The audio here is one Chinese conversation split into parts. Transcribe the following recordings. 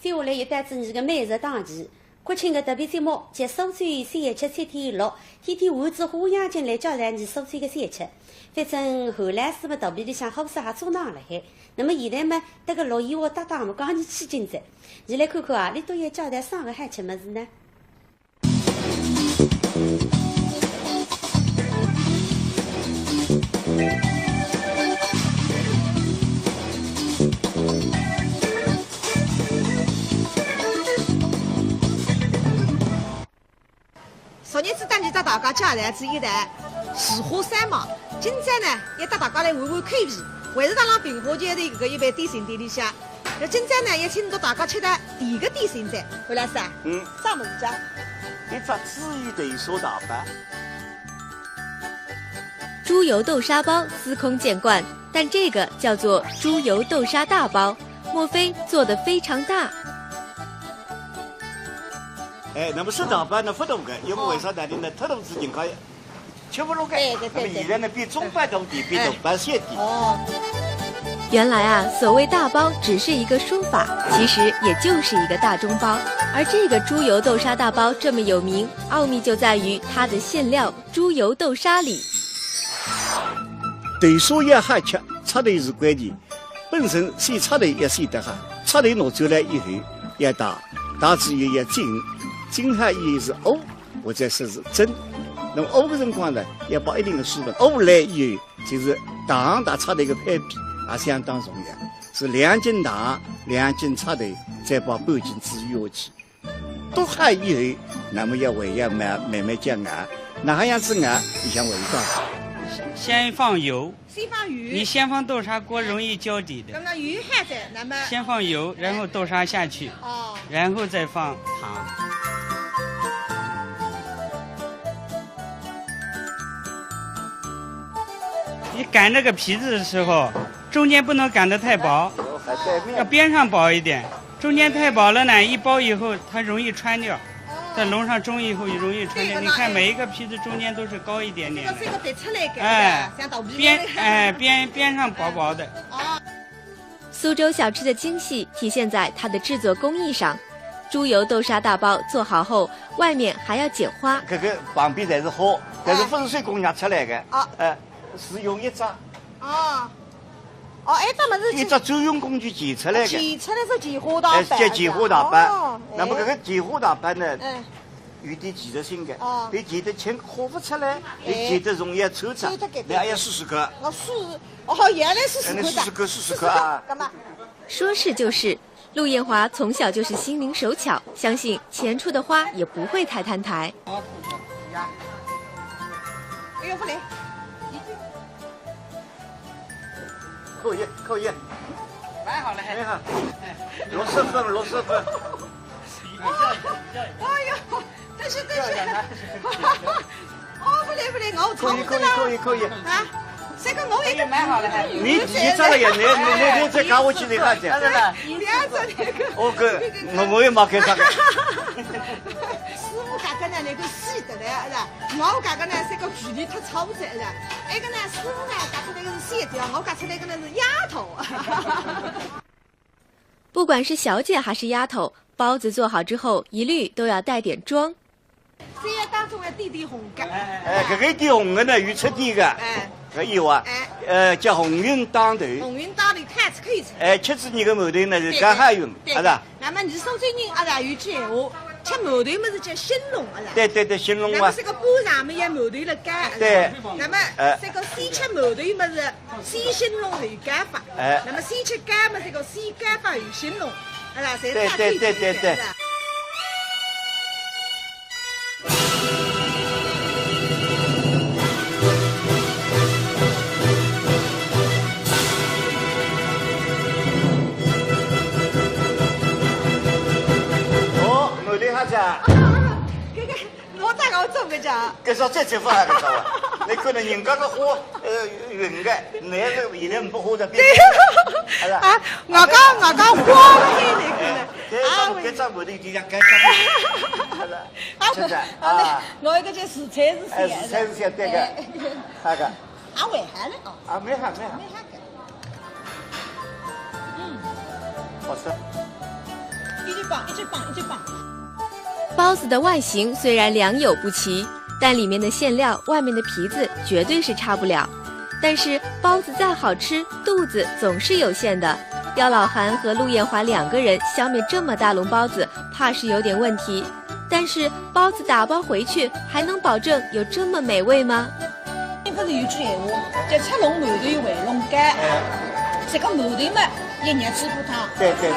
接下来又带子你个美食档期。国庆的特别节目及苏州317/3.6，天天换着花样进来教导你苏州的3吃。反正后来是么肚皮里向好事也做囊了海。那么现在嘛，这个陆燕华搭档嘛讲你去今朝，你来看看啊，你都要教导啥个海吃么子呢？昨日子带你搭大家家来子一台四花三毛，今朝呢要带大家来玩玩开皮，还是当浪平华街的搿一般点心店里向。那今朝呢要请到大家吃的第一个点心噻，何老师啊？啥物事家？一只猪油豆沙大包。猪油豆沙包司空见惯，但这个叫做猪油豆沙大包，莫非做得非常大？那么是大包呢不大个，因为为啥呢？呢，太多事情可以吃不落个。那么现在呢，比中包大点，比大包小点。原来啊，所谓大包只是一个说法，其实也就是一个大中包。而这个猪油豆沙大包这么有名，奥秘就在于它的馅料猪油豆沙里。豆沙也好吃，插头是关键。本身先插头也先得好，插头拿走了以后要打，打之后要浸，浸好以后是沤，或者说是蒸。那么沤的辰光呢，要把一定的水分，沤来以后就是打插头一个配比。也相当重要，是2斤糖、2斤插头，再把半斤猪油下去，剁好以后，那么要慢慢加熬，哪样子熬？你像味道。先放油，先放油。你先放豆沙锅容易焦底的。刚刚油还在，那么先放油，然后豆沙下去，然后再放糖。你擀那个皮子的时候。中间不能擀得太薄，要边上薄一点。中间太薄了呢，一包以后它容易穿掉，在笼上蒸以后也容易穿掉。你看每一个皮子中间都是高一点点的。这个凸出来的，边上薄薄的。苏州小吃的精细体现在它的制作工艺上。猪油豆沙大包做好后，外面还要剪花。这个旁边才是好，但是不是水工业出来的。是用一只。这么是一只专用工具剪出来的，剪出来是剪花大板，叫剪花大板。那么这个剪花大板呢，有点技术性的，你剪得轻，画不出来，你剪得容易抽出，你还要试试看。我试，原来是试试看啊！干嘛？说是就是，陆艳华从小就是心灵手巧，相信前出的花也不会太摊台。哎呦，不来。可以，买好了，买好，60分。哎呦，但是，不来，我可以啊！这个我也买好了，你这个也你再搞我去的看去。我也没看上。师傅家个呢，那个细的来是，我家个呢这个距离太超载是，那个呢师傅呢家出来个是线条，我家出来个呢是丫头。不管是小姐还是丫头，包子做好之后一律都要带点妆。这样当中要点红的。这个点红的呢，有出点的。可以哇，叫红云当头。红云当头看可以吃。吃子你个馒头呢是干哈用？是吧？那么你苏州人有句闲话，吃馒头么是叫兴隆是吧？对，兴隆啊。那么这个锅上面要馒头了干。对。那么这个先吃馒头么是先兴隆后干法。那么先吃干么这个先干法后兴隆，是吧？对。我咋个做不着？搿说再吃法还搿种啊？你看到人家个花，匀个，男人现在不花的变。对。啊，我讲花了那个。搿张馒头就像搿张。是的。我一个叫食材是鲜的。食材是鲜对个。那个。还还了哦。没哈。好吃。一直绑，一直绑，一直绑。包子的外形虽然良莠不齐，但里面的馅料、外面的皮子绝对是差不了。但是包子再好吃，肚子总是有限的。刁老韩和陆艳华2个人消灭这么大笼包子，怕是有点问题。但是包子打包回去，还能保证有这么美味吗？不是有句闲话，叫吃笼馒头回笼干。这个馒头嘛，一热水锅汤，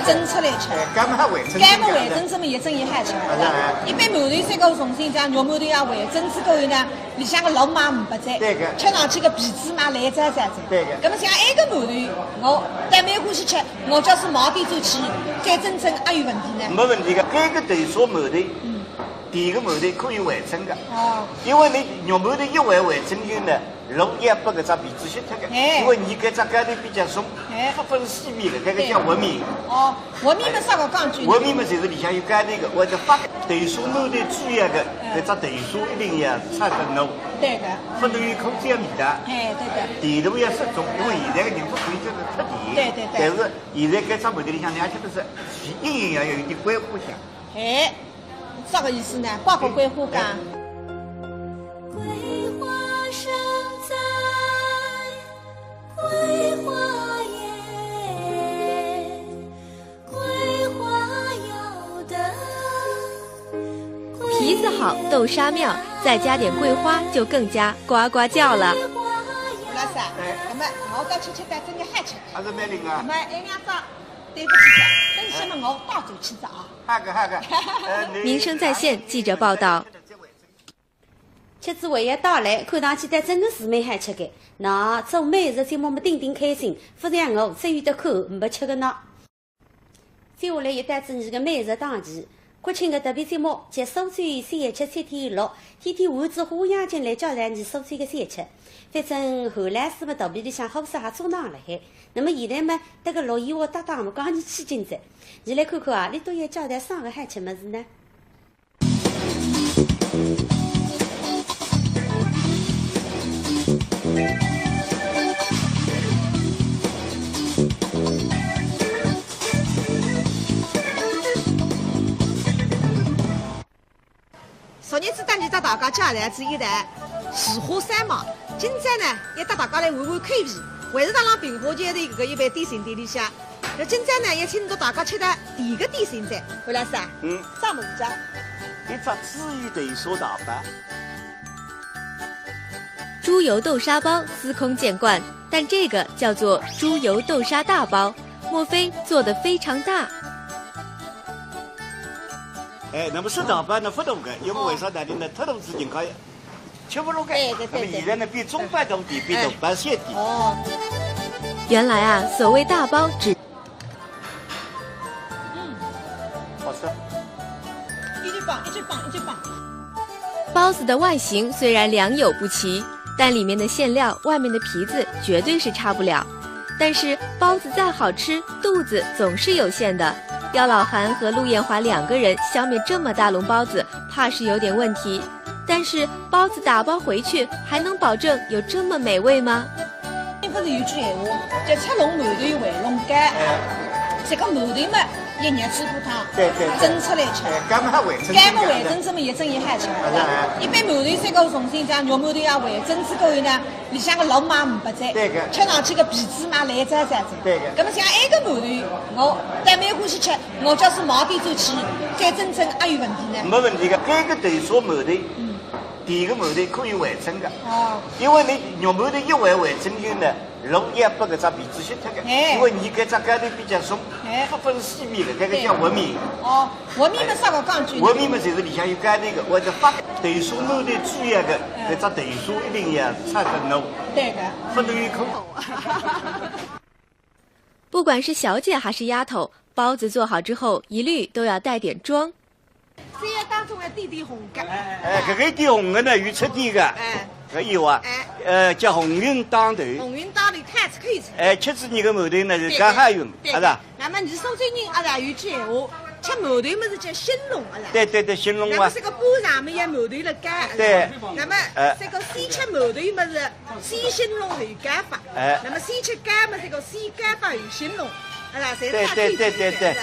蒸出来吃。干嘛回蒸？干嘛回蒸这么一蒸一下吃。一般馒头三个重新像肉馒头呀回蒸之后呢，里向个老嘛500在，吃上去个皮子嘛烂渣渣在。那么像埃个馒头，我带买过去吃，我叫是毛店做起，再蒸还有问题呢？没问题的，这个豆沙馒头，第一个馒头可以回蒸的。因为你肉馒头一回蒸以后呢，容易把搿只皮子吸脱的。因为你搿只盖头比较松，不分细面的，搿个叫活面。活面嘛啥个讲究？活面嘛就是里向有盖头的，或者发豆沙馒头主要的搿只豆沙一定要炒得浓。对的。不能有口感味道。对的。甜度要适中，因为现在的人不可以就是太甜。对。但是现在搿只馒头里向呢，而且都是隐隐要有一点桂花香。啥个意思呢？包括桂花干。桂花生在桂花园，桂花有的。皮子好，豆沙妙，再加点桂花就更加呱呱叫了。老师，那么我到吃的真的还吃。还是蛮灵啊。那么那2张，对不起的，等下么我倒走去找啊。哈个。民生在线记者报道。吃子回忆到来，看上去真的是蛮好吃的。那做美食节目么顶顶开心，不然我只有得看没吃的呢。接下来又带着你的美食档期。国庆的特别节目及苏州3一73天6，天天换着花样进来教咱你苏州的3一7。反正后来是么肚皮里向好些还做囊了海。那么现在么，这个陆燕华搭档么讲你去今朝，你来看看啊，你都要教咱啥个好吃么子呢？昨日子带你搭大家家来子一台四花三毛，今朝呢也带大家来玩玩口味，还是当平华街的搿一般点心店里向。那今朝呢也请到大家吃的第一个点心在，魏老师啊，啥么子家？一只猪油豆沙大包。猪油豆沙包司空见惯，但这个叫做猪油豆沙大包，莫非做得非常大？那么是大包呢不大个，因为为啥呢？呢，太大资金可以吃不落个。那么现在呢，比中包大点，比大包小点。原来啊，所谓大包只。好吃。一直绑，一直绑，一直绑。包子的外形虽然良莠不齐，但里面的馅料、外面的皮子绝对是差不了。但是包子再好吃，肚子总是有限的。刁老韩和陆艳华2个人消灭这么大笼包子，怕是有点问题。但是包子打包回去，还能保证有这么美味吗？不是有句闲话，叫吃笼馒头回笼干。这个馒头嘛，一热水锅汤，蒸出来吃。干嘛回蒸？干嘛回蒸这么一蒸一下吃。一般馒头三个重新像肉馒头呀回蒸之后呢，里向个老嘛500在，吃上去个皮子嘛烂渣渣在。那么像埃个馒头，我带买过去吃，我叫是毛店做起，再蒸还有问题呢？没问题的，这个豆沙馒头，第一个馒头可以回蒸的。因为你肉馒头一回蒸以后呢，容易把搿只皮子吸脱的。因为你搿只盖头比较松，不分细面的，搿个叫活面。活面嘛啥个讲究？活面嘛就是里向有盖头的，或者发豆沙馒头主要的搿只豆沙一定要炒得浓。对的。不能有口感。不管是小姐还是丫头，包子做好之后，一律都要带点妆。3月当中还点点红的。搿个点红的呢，有出点的。搿有啊。叫红云当头。红云当头看可以吃。吃子你个馒头呢是干哈用，是吧？那么你苏州人阿拉有句闲话，吃馒头么是叫兴隆阿拉。对，兴隆啊。那么这个巴上面有馒头了干。对。那么这个先吃馒头么是先兴隆后干法。那么先吃干么这个先干法后兴隆，阿拉侪对。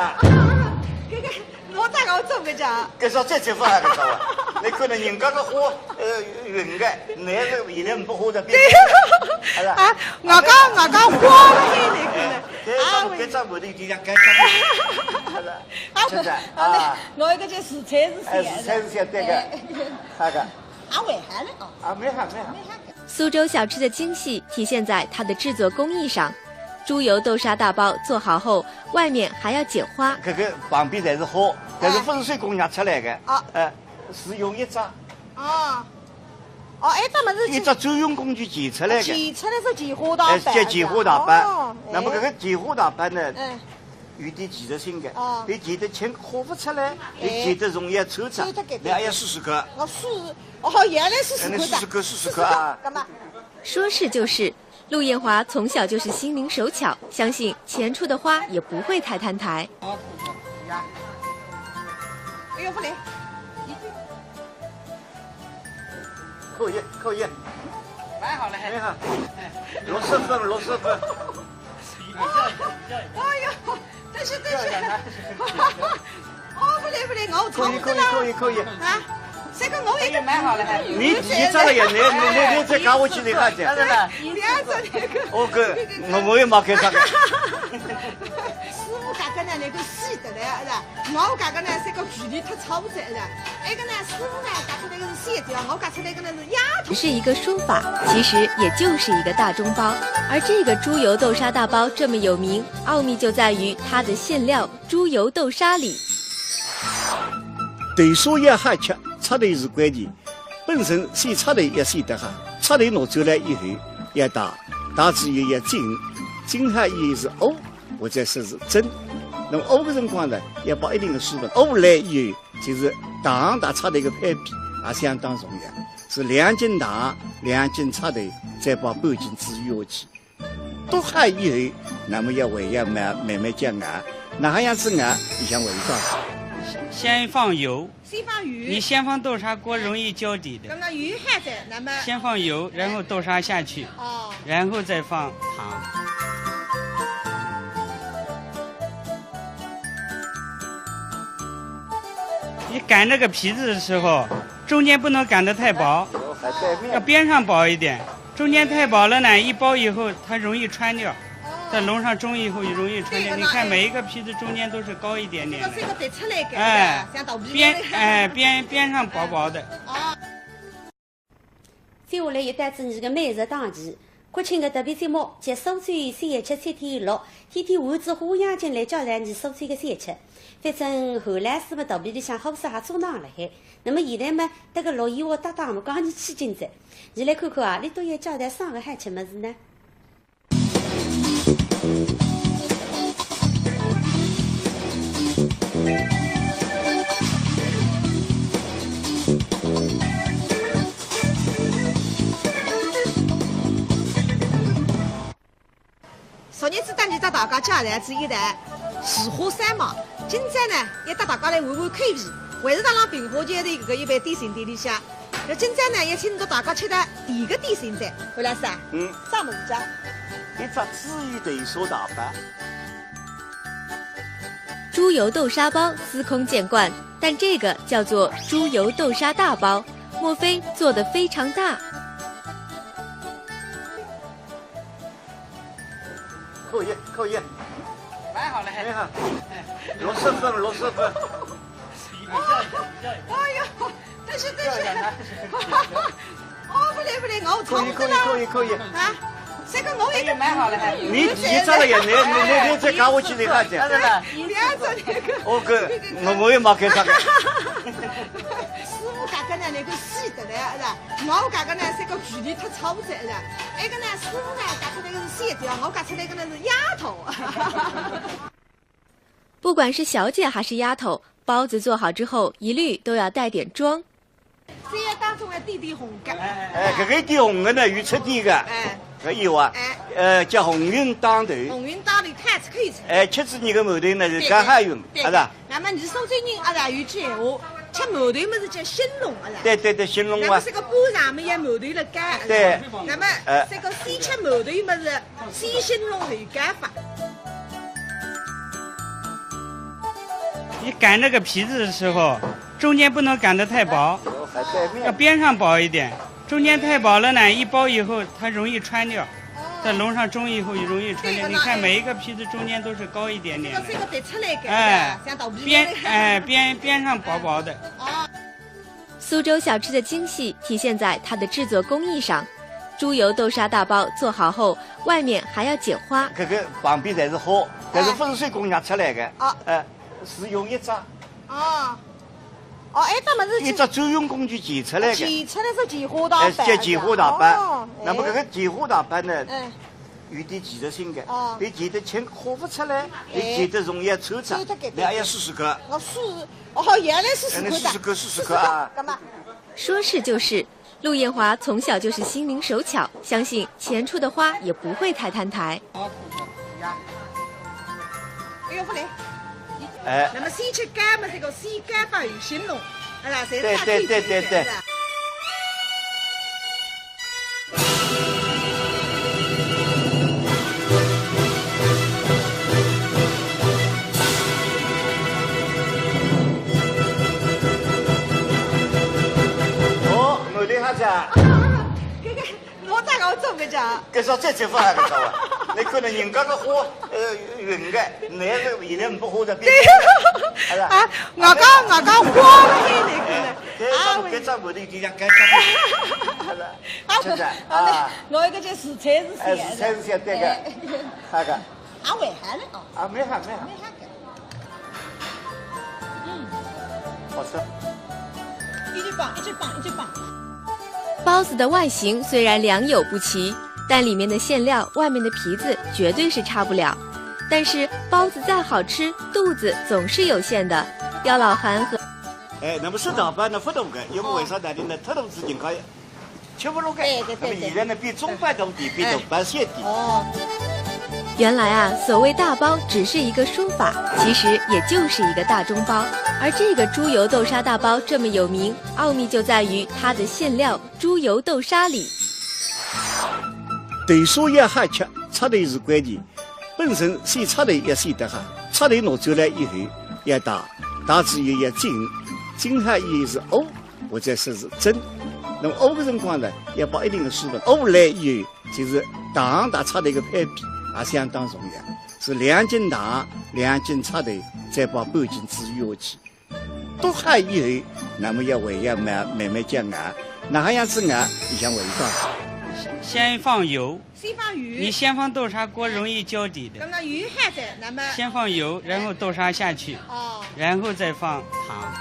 啊？这个我咋个做个讲？搿啥再吃饭搿啥啊？你看到人家个花匀个，那个现在不花的变。啊，我讲花了海来看呢。搿张木头就像搿张。是的啊。我一个叫蔬菜是哎，是菜是香对个，那个。啊，为啥呢？啊，没哈。苏州小吃的精细体现在它的制作工艺上。猪油豆沙大包做好后，外面还要剪花。搿个旁边侪是花，搿是风水工匠出来的。啊。是用一只。哦，哎，咱们是一只专用工具剪出来的。剪出来是剪花大板。叫剪花大板。那么搿个剪花大板呢？有点技术性的。你剪得轻，花不出来；你剪得容易抽出。你还要试看。我试。原来是试看的。试看啊。干嘛？说是就是。陆艳华从小就是心灵手巧，相信前出的花也不会太摊台。哎呦，不来，可以，买好了，买好，60分。哎呦，但是，哦，不来，我尝不了。可以。啊。这个我已经买好了，你提着了呀？你再赶我去你看去。两只那个。我也没看上。师傅家个呢那个细的嘞，是吧？我家个呢这个距离太超载了。那个呢师傅呢家出来个是线条，我家出来个呢是丫头。只是一个书法，其实也就是一个大中包。而这个猪油豆沙大包这么有名，奥秘就在于它的馅料猪油豆沙里。豆沙也好吃。插头是关键，本身先插头要先得哈，插头拿走了以后要打之后要浸好以后是沤，或者说是蒸。那么沤的辰光呢，要把一定的水分沤来以后，就是打插头的配比也相当重要，是2斤糖2斤插头，再把半斤猪油下去，剁好以后，那么要慢慢加熬，哪样子熬，你像味道。先放油。你你先放豆沙锅容易焦底的。那么油还在，那么先放油，然后豆沙下去，然后再放糖。你擀这个皮子的时候，中间不能擀得太薄，要边上薄一点。中间太薄了呢，一包以后它容易穿掉。在笼上蒸以后也容易穿掉。你看每一个皮子中间都是高一点点的。这个得出来个，像豆皮边上薄薄的。接下来又带着你个美食档期，国庆的特别节目及苏州317、3天6，天天换着花样进来教咱你苏州的3吃。反正后来是么肚皮里向好吃还做囊了海。那么现在嘛，这个陆燕华搭档嘛讲你去今朝，你来看看啊，你都要教咱啥个好吃么子呢？昨日子带你搭大家家来子一台时花3毛，今朝呢要带大家来玩玩开皮，还是当浪平华街的搿个一般点心店里向。那今朝呢要请到大家吃的第一个点心餐，何老师啊？啥物事讲？一只猪油豆沙大包。猪油豆沙包司空见惯，但这个叫做猪油豆沙大包，莫非做得非常大？可以，买好了，买好，60分。哎呦，但是，哦，不来，我尝不了。可以。啊，这个我已经买好了，你提着了呀？你再赶我去你看去。两只那个。我也没看上。师傅家个呢那个细的嘞，是吧？我家个呢这个距离太超载了。那个呢师傅呢家出来个是线条，我家出来个呢是丫头。不管是小姐还是丫头，包子做好之后一律都要带点妆。这要当中要点红干。这个点红的呢，有出点的。搿有啊。叫红云当头。红云当头太可以吃。吃子你个馒头呢是干哈用，是吧？那么你苏州人啊，有句闲话，吃馒头么是叫兴隆啊啦。对，兴隆啊。那么这个锅上面有馒头了干。对。那么这个先吃馒头么是先兴隆后干法。你擀这个皮子的时候，中间不能擀得太薄，要边上薄一点。中间太薄了呢，一包以后它容易穿掉，在笼上中以后容易穿掉。你看每一个皮子中间都是高一点点的，这个凸出来的，像豆皮边上薄薄的。苏州小吃的精细体现在它的制作工艺上。猪油豆沙大包做好后，外面还要剪花。这个旁边才是花，但是风水工匠出来的。是用一只。他们是一只专用工具剪出来的。剪出来是剪花大板。叫剪花大板。那么这个剪花大板呢，有点技术性的。你剪得轻，花不出来；你剪得容易抽出。你还要40克。原来是40克的。 40克啊。干嘛？说是就是。陆艳华从小就是心灵手巧，相信前出的花也不会太摊台。哎呦，不来。那么先去擀嘛，这个先擀把鱼心弄，对。我咋个做不着？搿说再做法还搿种啊？你看到人家个花，匀个，那个现在不花的变。我讲花开那个。搿张木头就像搿张。我一个叫食材是咸的。食材是咸对个，那个。未寒了哦。没寒。好吃。一直棒。包子的外形虽然良莠不齐，但里面的馅料、外面的皮子绝对是差不了。但是包子再好吃，肚子总是有限的。刁老韩和那么大班呢不多个，因为为啥呢？那特多事情可以吃不落个。那么现在呢，比中班多点，比大班小点。原来啊，所谓大包只是一个说法，其实也就是一个大中包。而这个猪油豆沙大包这么有名，奥秘就在于它的馅料猪油豆沙里。豆沙也好吃，插头是关键。本身先插头也先得哈，插头拿走了以后要打之后要浸好以后是沤，或者说是蒸。那么沤的辰光呢，要把一定的水分沤来以后，就是打插头的配比。也相当重要，是2斤糖、2斤插头，再把半斤猪油下去，剁好以后，那么要慢慢加熬，哪样子熬？你像味道。先放油。先放鱼。你先放豆沙锅容易焦底的。那么鱼还在，那么先放油，然后豆沙下去。然后再放糖。